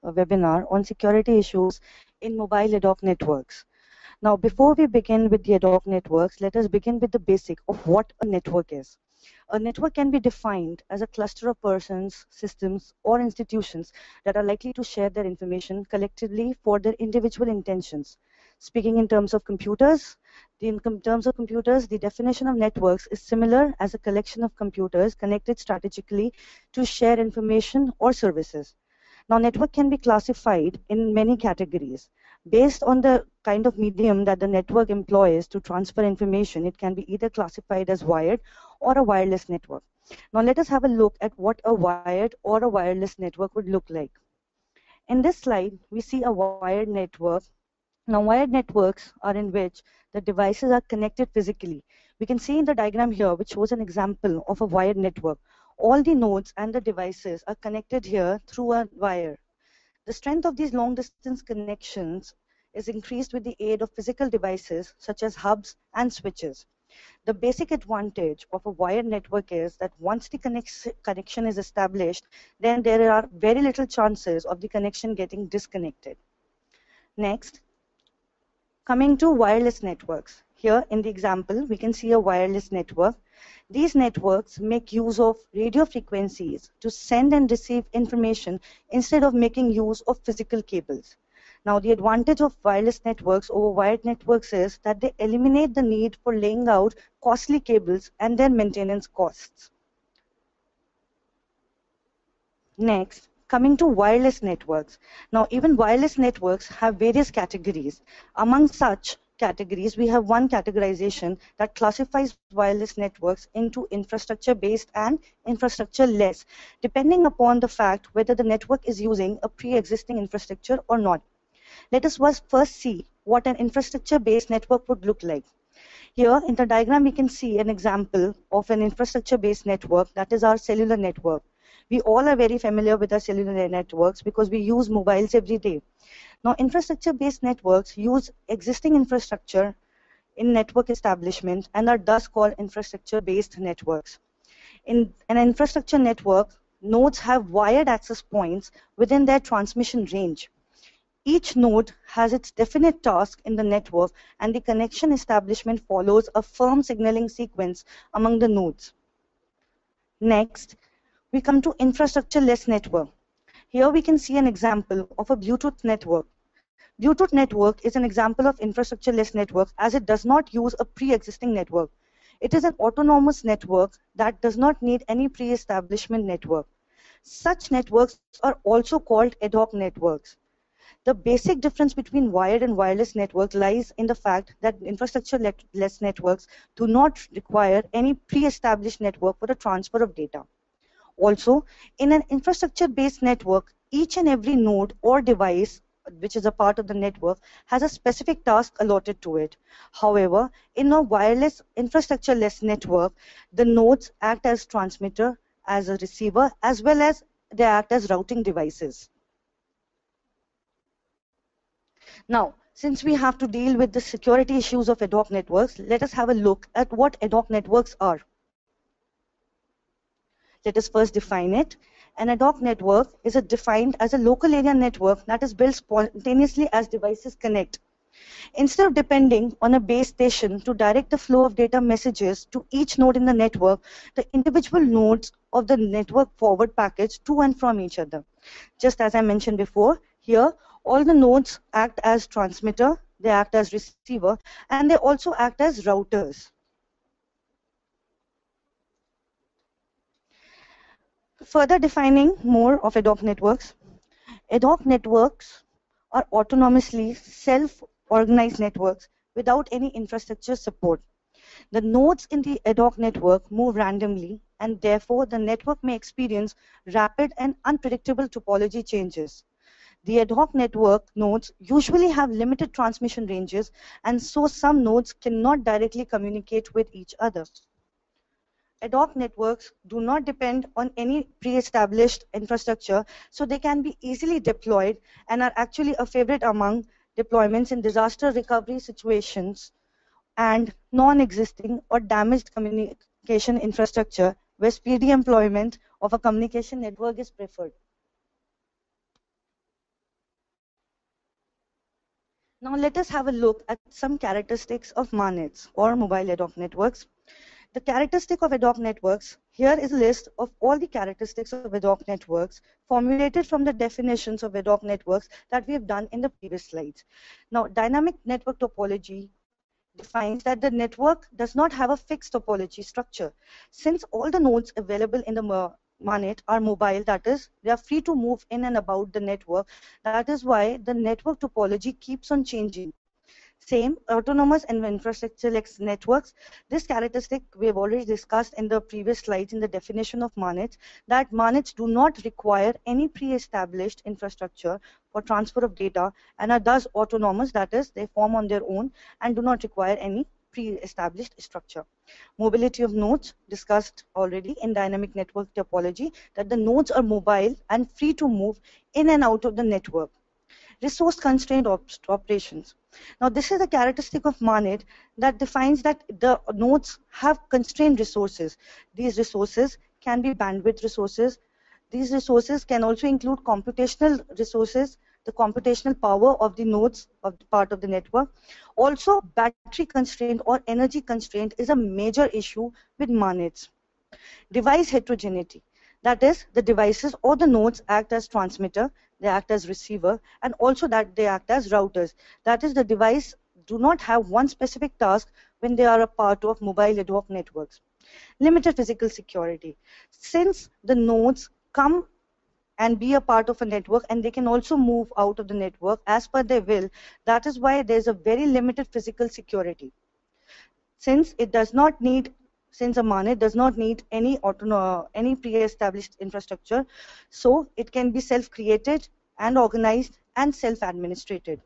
webinar on security issues in mobile ad-hoc networks. Now, before we begin with the ad-hoc networks, let us begin with the basic of what a network is. A network can be defined as a cluster of persons, systems, or institutions that are likely to share their information collectively for their individual intentions. Speaking in terms of computers, the definition of networks is similar as a collection of computers connected strategically to share information or services. Now, network can be classified in many categories. Based on the kind of medium that the network employs to transfer information, it can be either classified as wired or a wireless network. Now, let us have a look at what a wired or a wireless network would look like. In this slide, we see a wired network. Now, wired networks are in which the devices are connected physically. We can see in the diagram here, which shows an example of a wired network. All the nodes and the devices are connected here through a wire. The strength of these long-distance connections is increased with the aid of physical devices such as hubs and switches. The basic advantage of a wired network is that once the connection is established, then there are very little chances of the connection getting disconnected. Next, coming to wireless networks. Here in the example, we can see a wireless network. These networks make use of radio frequencies to send and receive information instead of making use of physical cables. Now, the advantage of wireless networks over wired networks is that they eliminate the need for laying out costly cables and their maintenance costs. Next, coming to wireless networks. Now, even wireless networks have various categories. Among such categories, we have one categorization that classifies wireless networks into infrastructure-based and infrastructure-less, depending upon the fact whether the network is using a pre-existing infrastructure or not. Let us first see what an infrastructure-based network would look like. Here in the diagram, we can see an example of an infrastructure-based network, that is our cellular network. We all are very familiar with our cellular networks because we use mobiles every day. Now, infrastructure-based networks use existing infrastructure in network establishment and are thus called infrastructure-based networks. In an infrastructure network, nodes have wired access points within their transmission range. Each node has its definite task in the network, and the connection establishment follows a firm signaling sequence among the nodes. Next, we come to infrastructure-less network. Here we can see an example of a Bluetooth network. Bluetooth network is an example of infrastructure-less network as it does not use a pre-existing network. It is an autonomous network that does not need any pre-establishment network. Such networks are also called ad hoc networks. The basic difference between wired and wireless network lies in the fact that infrastructure-less networks do not require any pre-established network for the transfer of data. Also, in an infrastructure-based network, each and every node or device which is a part of the network has a specific task allotted to it. However, in a wireless infrastructure-less network, the nodes act as transmitter, as a receiver, as well as they act as routing devices. Now, since we have to deal with the security issues of ad hoc networks, let us have a look at what ad hoc networks are. Let us first define it. An ad hoc network is defined as a local area network that is built spontaneously as devices connect. Instead of depending on a base station to direct the flow of data messages to each node in the network, the individual nodes of the network forward package to and from each other. Just as I mentioned before, here all the nodes act as transmitter, they act as receiver, and they also act as routers. Further defining more of ad hoc networks are autonomously self-organized networks without any infrastructure support. The nodes in the ad hoc network move randomly, and therefore the network may experience rapid and unpredictable topology changes. The ad hoc network nodes usually have limited transmission ranges, and so some nodes cannot directly communicate with each other. Ad hoc networks do not depend on any pre-established infrastructure, so they can be easily deployed and are actually a favorite among deployments in disaster recovery situations and non-existing or damaged communication infrastructure where speedy employment of a communication network is preferred. Now let us have a look at some characteristics of MANETs or mobile ad-hoc networks. The characteristic of ad-hoc networks, here is a list of all the characteristics of ad-hoc networks formulated from the definitions of ad-hoc networks that we have done in the previous slides. Now, dynamic network topology defines that the network does not have a fixed topology structure. Since all the nodes available in the MANET are mobile, that is, they are free to move in and about the network. That is why the network topology keeps on changing. Same, autonomous and infrastructure-less networks. This characteristic we have already discussed in the previous slides in the definition of MANETs, that MANETs do not require any pre-established infrastructure for transfer of data and are thus autonomous, that is, they form on their own and do not require any pre-established structure. Mobility of nodes, discussed already in dynamic network topology, that the nodes are mobile and free to move in and out of the network. Resource constrained operations. Now, this is a characteristic of MANET that defines that the nodes have constrained resources. These resources can be bandwidth resources. These resources can also include computational resources, the computational power of the nodes of the part of the network. Also, battery constraint or energy constraint is a major issue with MANETs. Device heterogeneity. That is, the devices or the nodes act as transmitter, they act as receiver, and also that they act as routers. That is, the device do not have one specific task when they are a part of mobile ad-hoc networks. Limited physical security. Since the nodes come and be a part of a network and they can also move out of the network as per their will, that is why there is a very limited physical security. Since a MANET does not need any pre-established infrastructure, so it can be self-created and organized and self-administrated.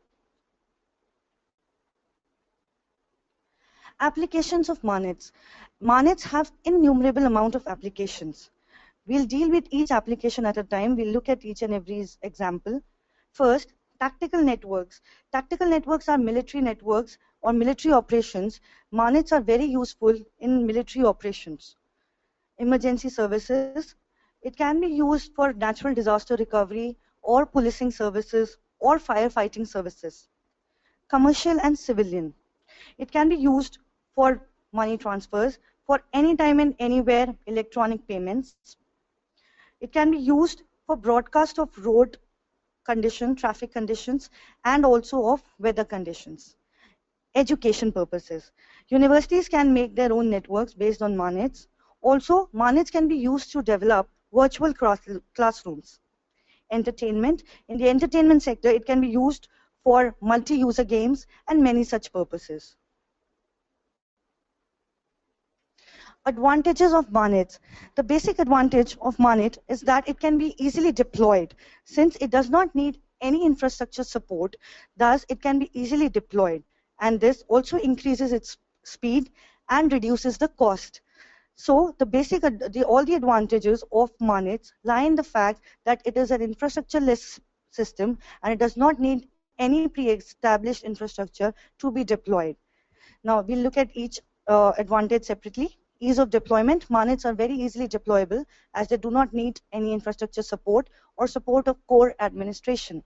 Applications of MANETs. MANETs have innumerable amount of applications. We'll deal with each application at a time. We'll look at each and every example. First, tactical networks. Tactical networks are military networks or military operations. MANETs are very useful in military operations. Emergency services. It can be used for natural disaster recovery or policing services or firefighting services. Commercial and civilian. It can be used for money transfers, for anytime and anywhere electronic payments. It can be used for broadcast of road condition, traffic conditions, and also of weather conditions. Education purposes. Universities can make their own networks based on MANETs. Also, MANETs can be used to develop virtual classrooms. Entertainment. In the entertainment sector, it can be used for multi-user games and many such purposes. Advantages of MANETs. The basic advantage of MANET is that it can be easily deployed. Since it does not need any infrastructure support, thus it can be easily deployed. And this also increases its speed and reduces the cost. So all the advantages of MANETs lie in the fact that it is an infrastructure-less system and it does not need any pre-established infrastructure to be deployed. Now we'll look at each advantage separately. Ease of deployment. MANETs are very easily deployable as they do not need any infrastructure support or support of core administration.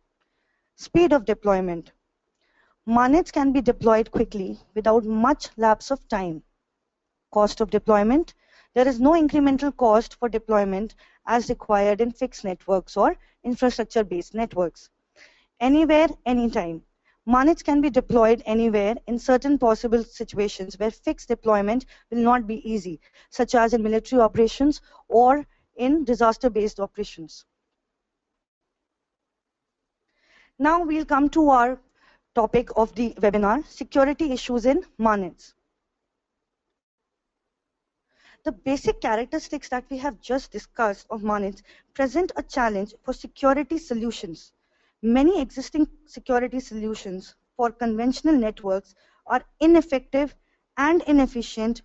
Speed of deployment. MANETs can be deployed quickly without much lapse of time. Cost of deployment. There is no incremental cost for deployment as required in fixed networks or infrastructure-based networks. Anywhere, anytime. MANETs can be deployed anywhere in certain possible situations where fixed deployment will not be easy, such as in military operations or in disaster-based operations. Now we'll come to our topic of the webinar, security issues in MANETs. The basic characteristics that we have just discussed of MANETs present a challenge for security solutions. Many existing security solutions for conventional networks are ineffective and inefficient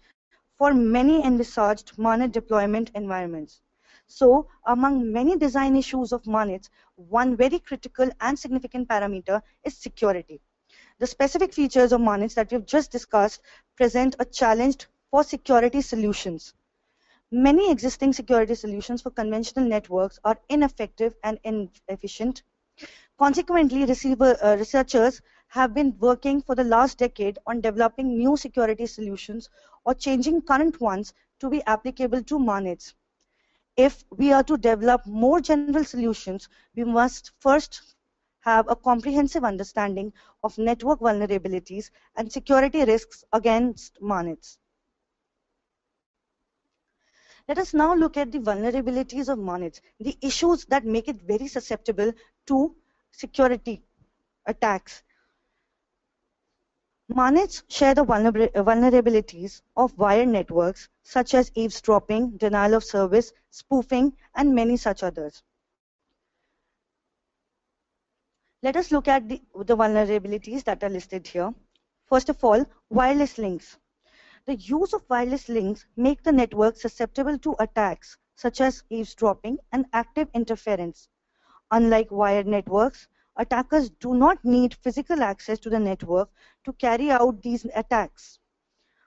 for many envisaged MANET deployment environments. So, among many design issues of MANETs, one very critical and significant parameter is security. The specific features of MANETs that we've just discussed present a challenge for security solutions. Many existing security solutions for conventional networks are ineffective and inefficient. Consequently, researchers have been working for the last decade on developing new security solutions or changing current ones to be applicable to MANETS. If we are to develop more general solutions, we must first have a comprehensive understanding of network vulnerabilities and security risks against MANETS. Let us now look at the vulnerabilities of MANETS, the issues that make it very susceptible to security attacks. MANETS share the vulnerabilities of wired networks such as eavesdropping, denial of service, spoofing, and many such others. Let us look at the vulnerabilities that are listed here. First of all, wireless links. The use of wireless links make the network susceptible to attacks such as eavesdropping and active interference. Unlike wired networks, attackers do not need physical access to the network to carry out these attacks.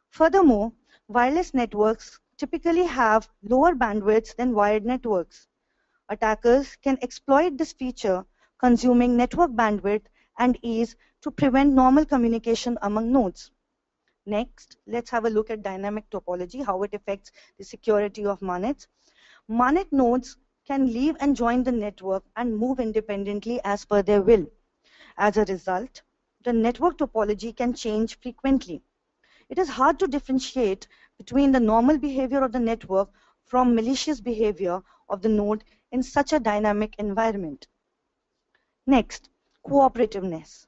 Furthermore, wireless networks typically have lower bandwidths than wired networks. Attackers can exploit this feature, consuming network bandwidth and ease to prevent normal communication among nodes. Next, let's have a look at dynamic topology, how it affects the security of MANETs. MANET nodes can leave and join the network and move independently as per their will. As a result, the network topology can change frequently. It is hard to differentiate between the normal behavior of the network from malicious behavior of the node in such a dynamic environment. Next, cooperativeness.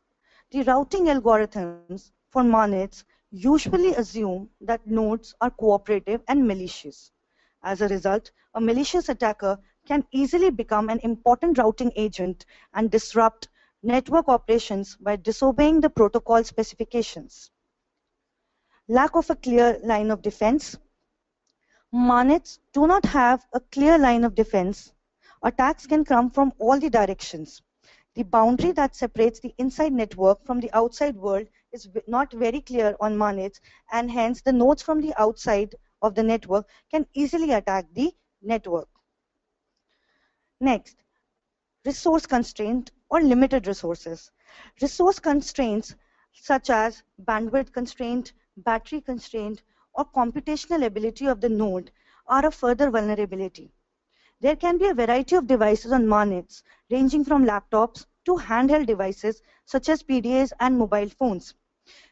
The routing algorithms for MANETs usually assume that nodes are cooperative and malicious. As a result, a malicious attacker can easily become an important routing agent and disrupt network operations by disobeying the protocol specifications. Lack of a clear line of defense. MANETs do not have a clear line of defense. Attacks can come from all the directions. The boundary that separates the inside network from the outside world is not very clear on MANETs, and hence the nodes from the outside of the network can easily attack the network. Next, resource constraint or limited resources. Resource constraints such as bandwidth constraint, battery constraint, or computational ability of the node are a further vulnerability. There can be a variety of devices on MANETs, ranging from laptops to handheld devices such as PDAs and mobile phones.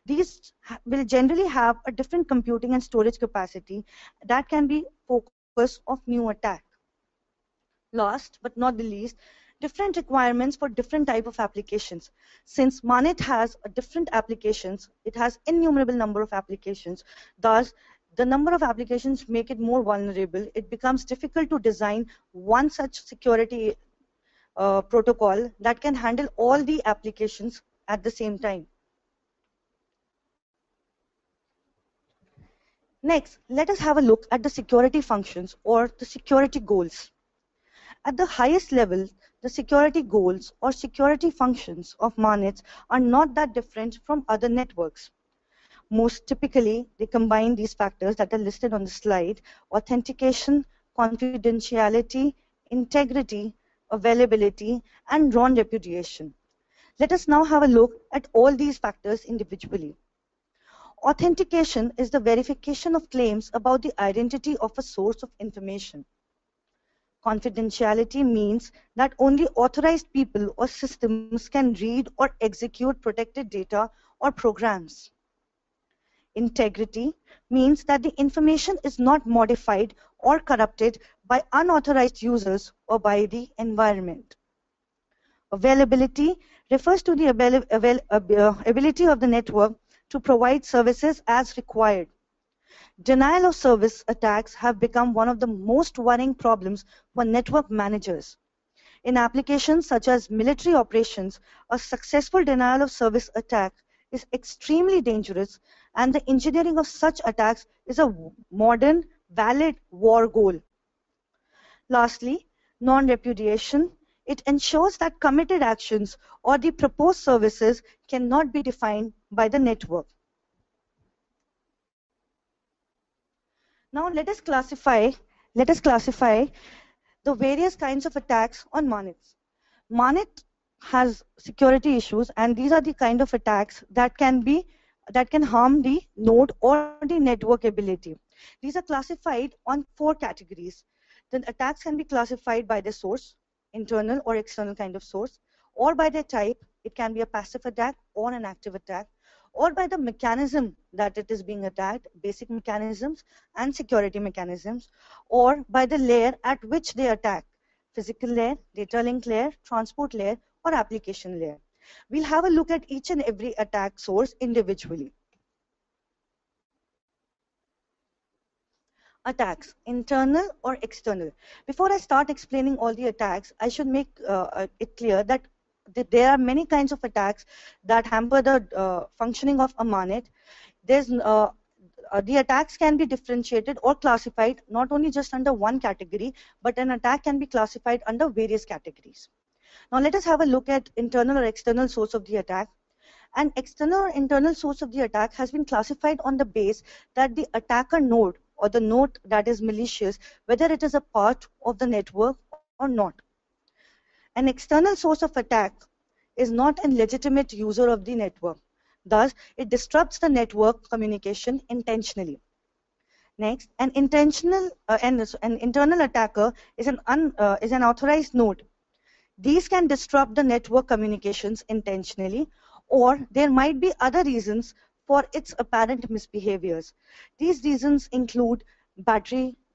These will generally have a different computing and storage capacity that can be focus of new attack. Last but not the least, different requirements for different type of applications. Since MANET has a different applications, it has innumerable number of applications. Thus, the number of applications make it more vulnerable. It becomes difficult to design one such security protocol that can handle all the applications at the same time. Next, let us have a look at the security functions or the security goals. At the highest level, the security goals or security functions of MANETs are not that different from other networks. Most typically, they combine these factors that are listed on the slide: authentication, confidentiality, integrity, availability, and non-repudiation. Let us now have a look at all these factors individually. Authentication is the verification of claims about the identity of a source of information. Confidentiality means that only authorized people or systems can read or execute protected data or programs. Integrity means that the information is not modified or corrupted by unauthorized users or by the environment. Availability refers to the ability of the network to provide services as required. Denial of service attacks have become one of the most worrying problems for network managers. In applications such as military operations, a successful denial of service attack is extremely dangerous, and the engineering of such attacks is a modern, valid war goal. Lastly, non-repudiation. It ensures that committed actions or the proposed services cannot be defined by the network. Now let us classify the various kinds of attacks on MANETs. MANET has security issues, and these are the kind of attacks that can harm the node or the network ability. These are classified on 4 categories. The attacks can be classified by their source, internal or external kind of source, or by their type. It can be a passive attack or an active attack, or by the mechanism that it is being attacked, basic mechanisms and security mechanisms, or by the layer at which they attack, physical layer, data link layer, transport layer, or application layer. We'll have a look at each and every attack source individually. Attacks, internal or external. Before I start explaining all the attacks, I should make it clear that there are many kinds of attacks that hamper the functioning of a MANET. The attacks can be differentiated or classified not only just under one category, but an attack can be classified under various categories. Now let us have a look at internal or external source of the attack. An external or internal source of the attack has been classified on the base that the attacker node or the node that is malicious, whether it is a part of the network or not. An external source of attack is not a legitimate user of the network. Thus, it disrupts the network communication intentionally. Next, an internal attacker is an authorized node. These can disrupt the network communications intentionally, or there might be other reasons for its apparent misbehaviors. These reasons include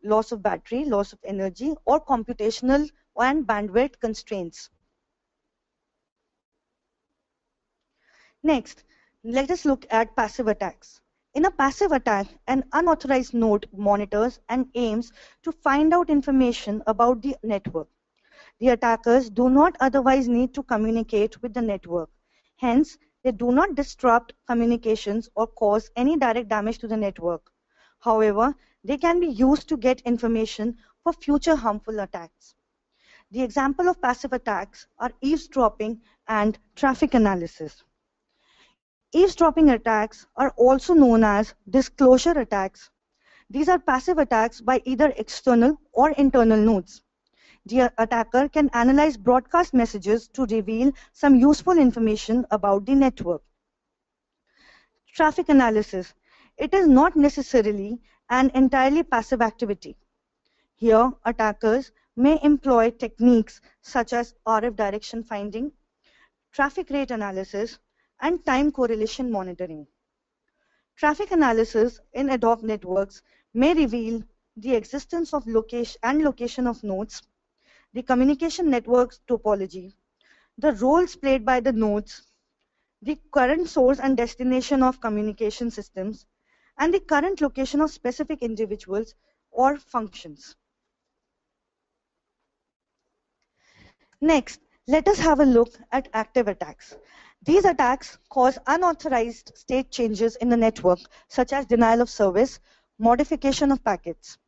loss of battery, loss of energy, or computational and bandwidth constraints. Next, let us look at passive attacks. In a passive attack, an unauthorized node monitors and aims to find out information about the network. The attackers do not otherwise need to communicate with the network. Hence, they do not disrupt communications or cause any direct damage to the network. However, they can be used to get information for future harmful attacks. The example of passive attacks are eavesdropping and traffic analysis. Eavesdropping attacks are also known as disclosure attacks. These are passive attacks by either external or internal nodes. The attacker can analyze broadcast messages to reveal some useful information about the network. Traffic analysis. It is not necessarily an entirely passive activity. Here, attackers may employ techniques such as RF direction finding, traffic rate analysis, and time correlation monitoring. Traffic analysis in ad-hoc networks may reveal the existence of location of nodes, the communication network's topology, the roles played by the nodes, the current source and destination of communication systems, and the current location of specific individuals or functions. Next, let us have a look at active attacks. These attacks cause unauthorized state changes in the network, such as denial of service, modification of packets.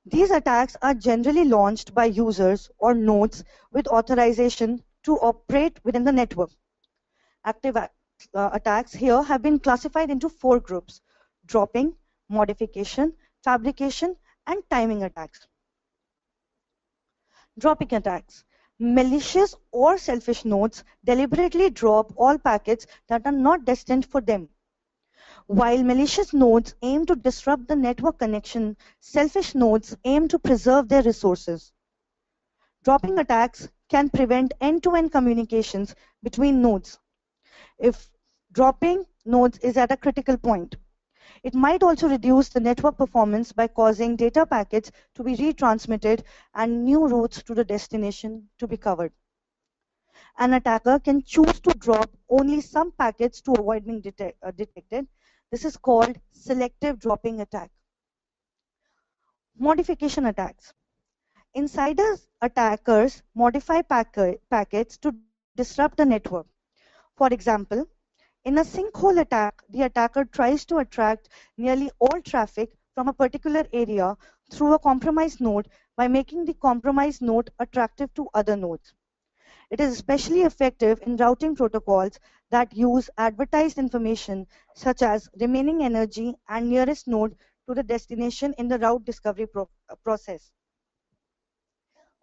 These attacks are generally launched by users or nodes with authorization to operate within the network. Active attacks here have been classified into 4 groups: dropping, modification, fabrication, and timing attacks. Dropping attacks. Malicious or selfish nodes deliberately drop all packets that are not destined for them. While malicious nodes aim to disrupt the network connection, selfish nodes aim to preserve their resources. Dropping attacks can prevent end-to-end communications between nodes. If dropping nodes is at a critical point, it might also reduce the network performance by causing data packets to be retransmitted and new routes to the destination to be covered. An attacker can choose to drop only some packets to avoid being detected. This is called selective dropping attack. Modification attacks. Insiders attackers modify packets to disrupt the network. For example, in a sinkhole attack, the attacker tries to attract nearly all traffic from a particular area through a compromised node by making the compromised node attractive to other nodes. It is especially effective in routing protocols that use advertised information such as remaining energy and nearest node to the destination in the route discovery process.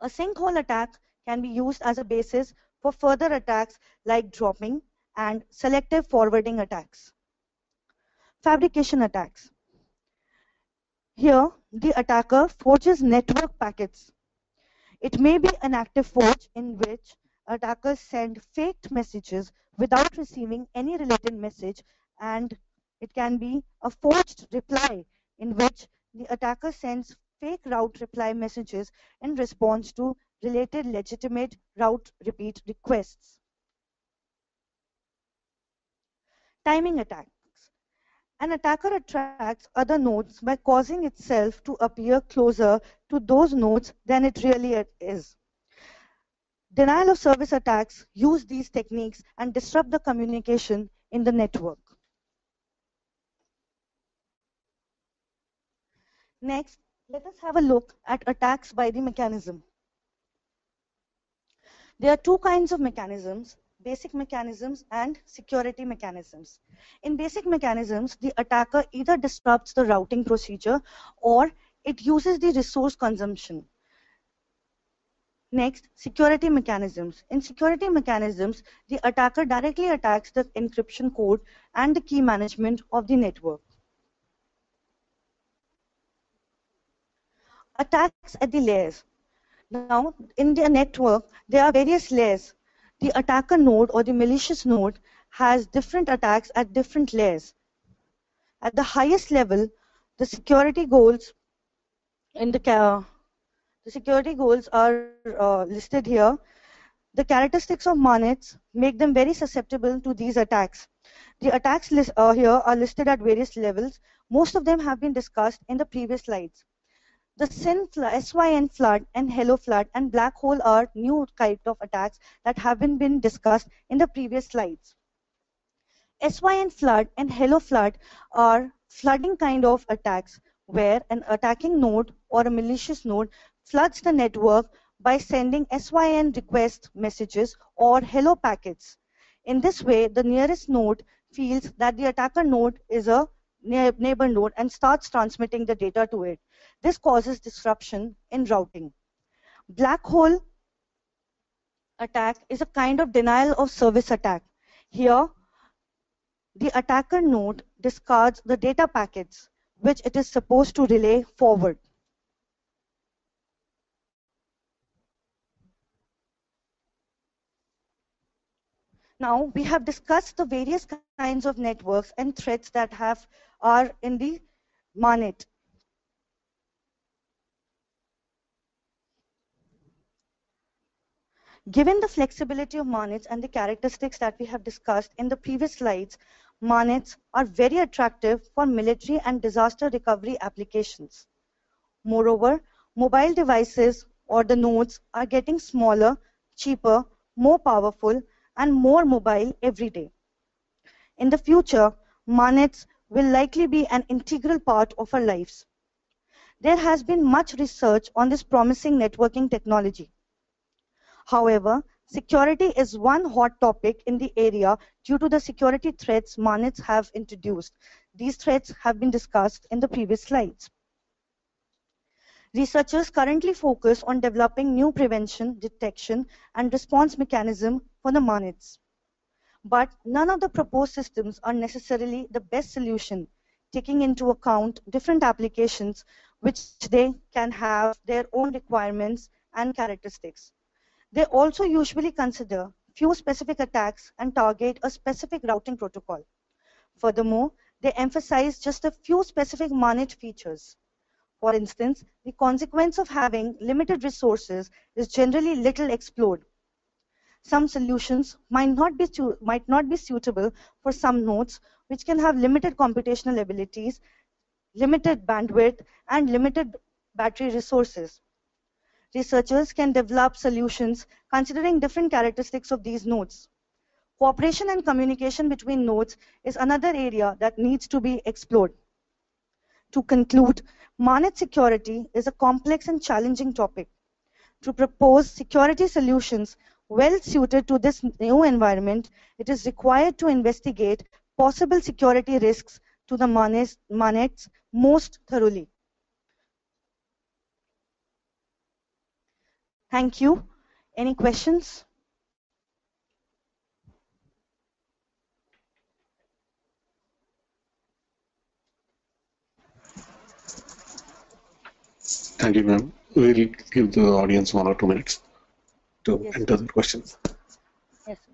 A sinkhole attack can be used as a basis for further attacks like dropping and selective forwarding attacks. Fabrication attacks. Here, the attacker forges network packets. It may be an active forge in which attackers send faked messages without receiving any related message, and it can be a forged reply in which the attacker sends fake route reply messages in response to related legitimate route repeat requests. Timing attacks. An attacker attracts other nodes by causing itself to appear closer to those nodes than it really is. Denial of service attacks use these techniques and disrupt the communication in the network. Next, let us have a look at attacks by the mechanism. There are two kinds of mechanisms: basic mechanisms and security mechanisms. In basic mechanisms, the attacker either disrupts the routing procedure or it uses the resource consumption. Next, security mechanisms. In security mechanisms, the attacker directly attacks the encryption code and the key management of the network. Attacks at the layers. Now, in the network, there are various layers. The attacker node or the malicious node has different attacks at different layers. At the highest level, the security goals in the security goals are listed here. The characteristics of MANETS make them very susceptible to these attacks. The attacks here are listed at various levels. Most of them have been discussed in the previous slides. The SYN flood and Hello flood and black hole are new type of attacks that haven't been discussed in the previous slides. SYN flood and Hello flood are flooding kind of attacks where an attacking node or a malicious node floods the network by sending SYN request messages or hello packets. In this way, the nearest node feels that the attacker node is a neighbor node and starts transmitting the data to it. This causes disruption in routing. Black hole attack is a kind of denial of service attack. Here, the attacker node discards the data packets which it is supposed to relay forward. Now, we have discussed the various kinds of networks and threats that are in the MANET. Given the flexibility of MANETs and the characteristics that we have discussed in the previous slides, MANETs are very attractive for military and disaster recovery applications. Moreover, mobile devices or the nodes are getting smaller, cheaper, more powerful, and more mobile every day. In the future, MANETs will likely be an integral part of our lives. There has been much research on this promising networking technology. However, security is one hot topic in the area due to the security threats MANETs have introduced. These threats have been discussed in the previous slides. Researchers currently focus on developing new prevention, detection, and response mechanism for the MANETs. But none of the proposed systems are necessarily the best solution, taking into account different applications which they can have their own requirements and characteristics. They also usually consider few specific attacks and target a specific routing protocol. Furthermore, they emphasize just a few specific MANET features. For instance, the consequence of having limited resources is generally little explored. Some solutions might not be suitable for some nodes which can have limited computational abilities, limited bandwidth, and limited battery resources. Researchers can develop solutions considering different characteristics of these nodes. Cooperation and communication between nodes is another area that needs to be explored. To conclude, MANET security is a complex and challenging topic. To propose security solutions well suited to this new environment, it is required to investigate possible security risks to the MANETs most thoroughly. Thank you. Any questions? Thank you, ma'am. We'll give the audience 1 or 2 minutes to Yes, enter the questions. yes, sir.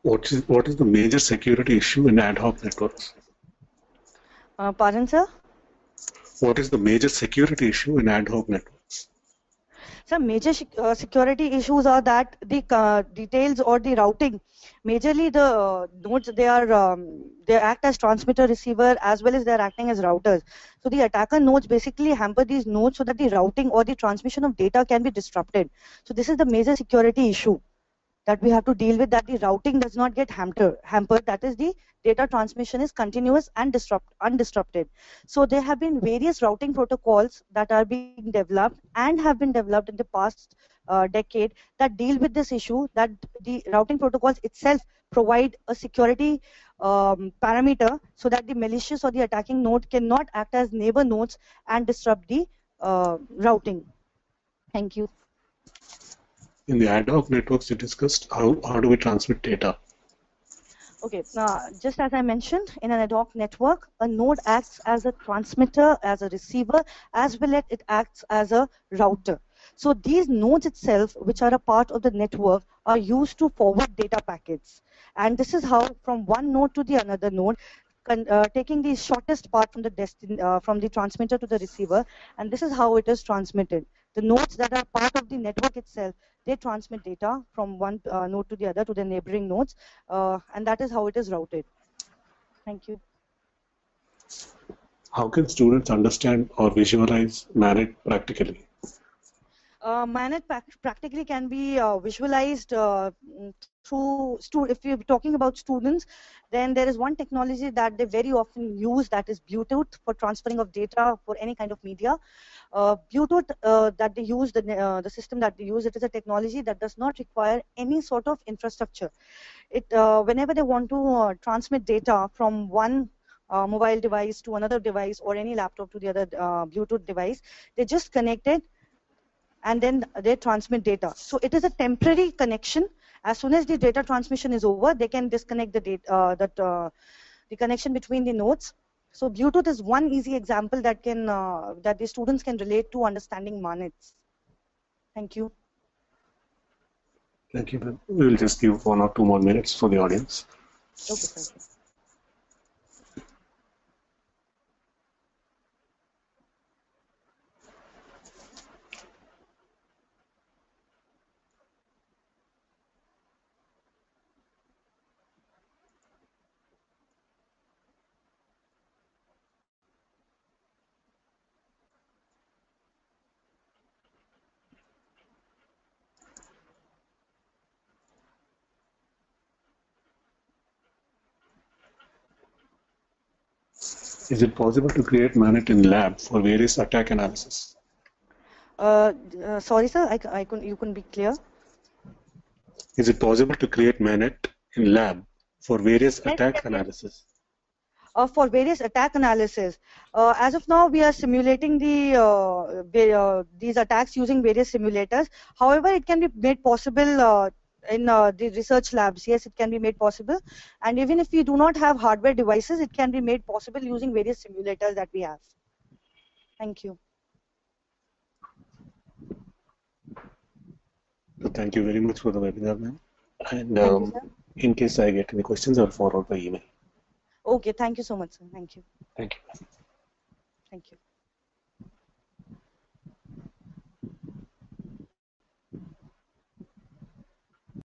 What is the major security issue in ad hoc networks? Pardon, sir? What is the major security issue in ad hoc networks? So major security issues are that the details or the routing, majorly the nodes, they act as transmitter receiver as well as they're acting as routers. So the attacker nodes basically hamper these nodes so that the routing or the transmission of data can be disrupted. So this is the major security issue that we have to deal with, that the routing does not get hampered, that is the data transmission is continuous and undisrupted. So there have been various routing protocols that are being developed and have been developed in the past decade that deal with this issue, that the routing protocols itself provide a security parameter so that the malicious or the attacking node cannot act as neighbor nodes and disrupt the routing. Thank you. In the ad hoc networks you discussed, how do we transmit data? Okay, just as I mentioned, in an ad hoc network, a node acts as a transmitter, as a receiver, as well as it acts as a router. So these nodes itself, which are a part of the network, are used to forward data packets. And this is how from one node to the another node, taking the shortest part from from the transmitter to the receiver, and this is how it is transmitted. The nodes that are part of the network itself, they transmit data from one node to the other to the neighboring nodes, and that is how it is routed. Thank you. How can students understand or visualize MANET practically? MANET practically can be visualized through, if you're talking about students, then there is one technology that they very often use, that is Bluetooth, for transferring of data for any kind of media. Bluetooth that they use, the system that they use, it is a technology that does not require any sort of infrastructure. It whenever they want to transmit data from one mobile device to another device or any laptop to the other Bluetooth device, they just connect it and then they transmit data. So it is a temporary connection. As soon as the data transmission is over, they can disconnect the data, the connection between the nodes. So Bluetooth is one easy example that can that the students can relate to understanding MANETS. Thank you. Thank you. We will just give 1 or 2 more minutes for the audience. Okay, sir. Is it possible to create MANET in lab for various attack analysis? Sorry, sir, you couldn't be clear. Is it possible to create MANET in lab for various Yes, attack yes, yes. analysis? For various attack analysis. As of now, we are simulating these attacks using various simulators. However, it can be made possible in the research labs. Yes, it can be made possible. And even if we do not have hardware devices, it can be made possible using various simulators that we have. Thank you. So thank you very much for the webinar, ma'am. And Thank you, sir. in case I get any questions, I'll forward by email. Okay, thank you so much, sir. Thank you. Thank you.